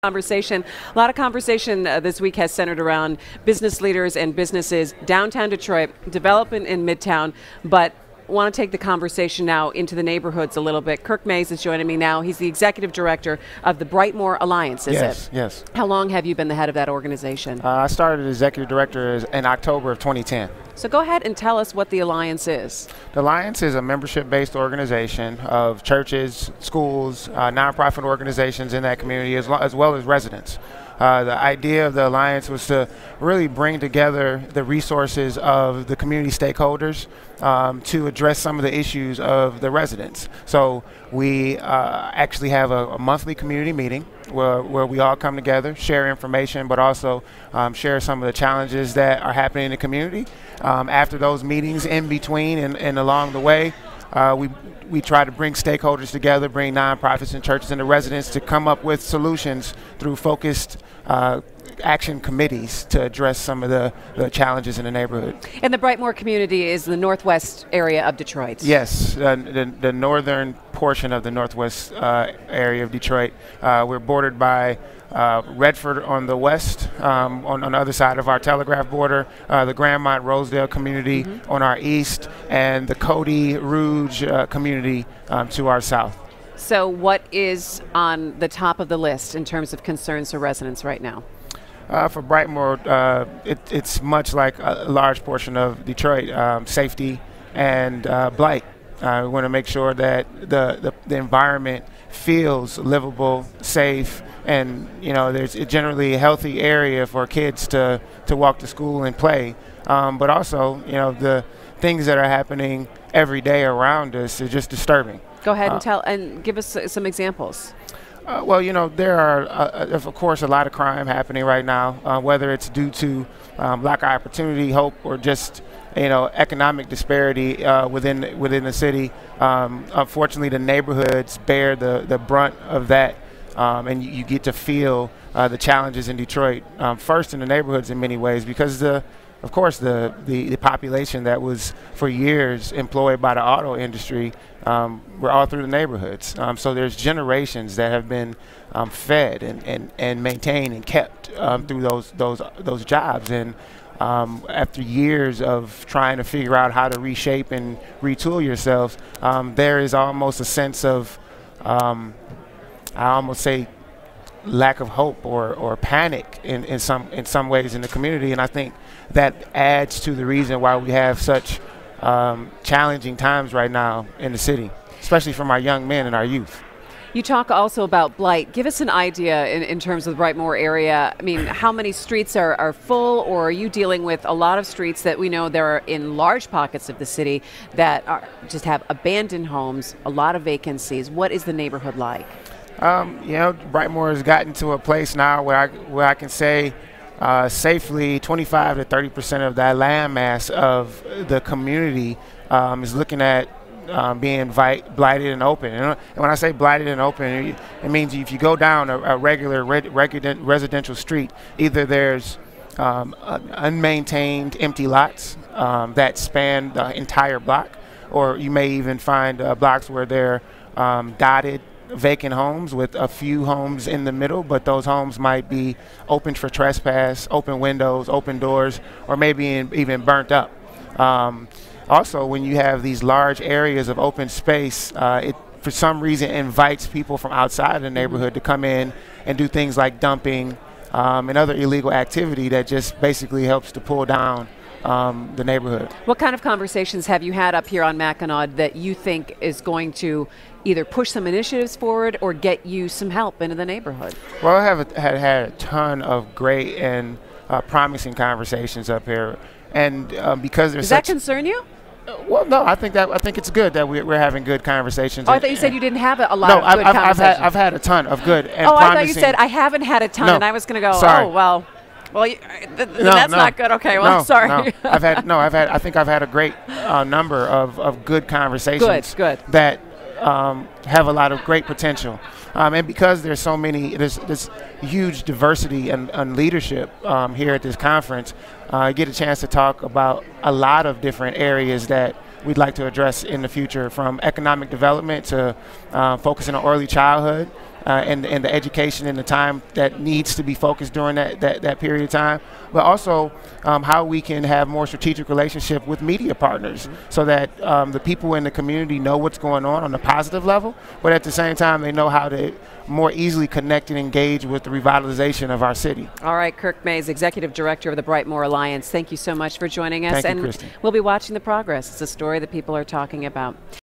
Conversation. A lot of conversation this week has centered around business leaders and businesses downtown Detroit, development in Midtown, but want to take the conversation now into the neighborhoods a little bit. Kirk Mays is joining me now. He's the executive director of the Brightmore Alliance, is it? Yes. How long have you been the head of that organization? I started as executive director in October of 2010. So go ahead and tell us what the Alliance is. The Alliance is a membership-based organization of churches, schools, nonprofit organizations in that community, as well as residents. The idea of the Alliance was to really bring together the resources of the community stakeholders to address some of the issues of the residents. So we actually have a monthly community meeting where we all come together, share information, but also share some of the challenges that are happening in the community. After those meetings, in between and along the way, we try to bring stakeholders together, bring nonprofits and churches and the residents to come up with solutions through focused action committees to address some of the challenges in the neighborhood. And the Brightmore community is the northwest area of Detroit. Yes, the northern portion of the northwest area of Detroit. We're bordered by Redford on the west, on the other side of our Telegraph border, the Grandmont Rosedale community on our east, and the Cody Rouge community to our south. So what is on the top of the list in terms of concerns for residents right now? For Brightmore, it's much like a large portion of Detroit, safety and blight. We want to make sure that the environment feels livable, safe, and there's generally a healthy area for kids to walk to school and play. But also, the things that are happening every day around us are just disturbing. Go ahead and give us some examples. Well, there are, of course, a lot of crime happening right now, whether it's due to lack of opportunity, hope, or just economic disparity within the city. Unfortunately, the neighborhoods bear the brunt of that, and you get to feel the challenges in Detroit first in the neighborhoods in many ways, because of course, the population that was for years employed by the auto industry were all through the neighborhoods. So there's generations that have been fed and maintained and kept through those jobs. And after years of trying to figure out how to reshape and retool yourself, there is almost a sense of, I almost say, lack of hope or panic in some ways in the community, and I think that adds to the reason why we have such challenging times right now in the city, especially from our young men and our youth. You talk also about blight. Give us an idea in terms of the Brightmore area. I mean, how many streets are full, or are you dealing with a lot of streets that we know there are in large pockets of the city that just have abandoned homes, a lot of vacancies? What is the neighborhood like? Brightmore has gotten to a place now where I can say safely 25 to 30% of that land mass of the community is looking at being blighted and open. And when I say blighted and open, it means if you go down a regular residential street, either there's unmaintained empty lots that span the entire block, or you may even find blocks where they're dotted vacant homes with a few homes in the middle, but those homes might be open for trespass, open windows, open doors, or maybe even burnt up. Also, when you have these large areas of open space, it for some reason invites people from outside of the neighborhood to come in and do things like dumping and other illegal activity that just basically helps to pull down the neighborhood. What kind of conversations have you had up here on Mackinac that you think is going to either push some initiatives forward or get you some help into the neighborhood? Well, I have had a ton of great and promising conversations up here, and because there's Does that concern you? Well, no, I think it's good that we're having good conversations. Oh, I thought you said you didn't have a lot of good conversations. I've had a ton of good and promising. I thought you said I haven't had a ton, and I was going to go, sorry. Oh, well, that's not good. Okay, well, sorry. No. I think I've had a great number of good conversations. Good. That have a lot of great potential. And because there's so many, there's huge diversity and leadership here at this conference, I get a chance to talk about a lot of different areas that we'd like to address in the future, from economic development to focusing on early childhood, and the education and the time that needs to be focused during that period of time, but also how we can have more strategic relationship with media partners so that the people in the community know what's going on a positive level, but at the same time they know how to more easily connect and engage with the revitalization of our city. All right, Kirk Mays, Executive Director of the Brightmore Alliance, thank you so much for joining us. Thank you, and Christy. we'll be watching the progress. It's a story that people are talking about.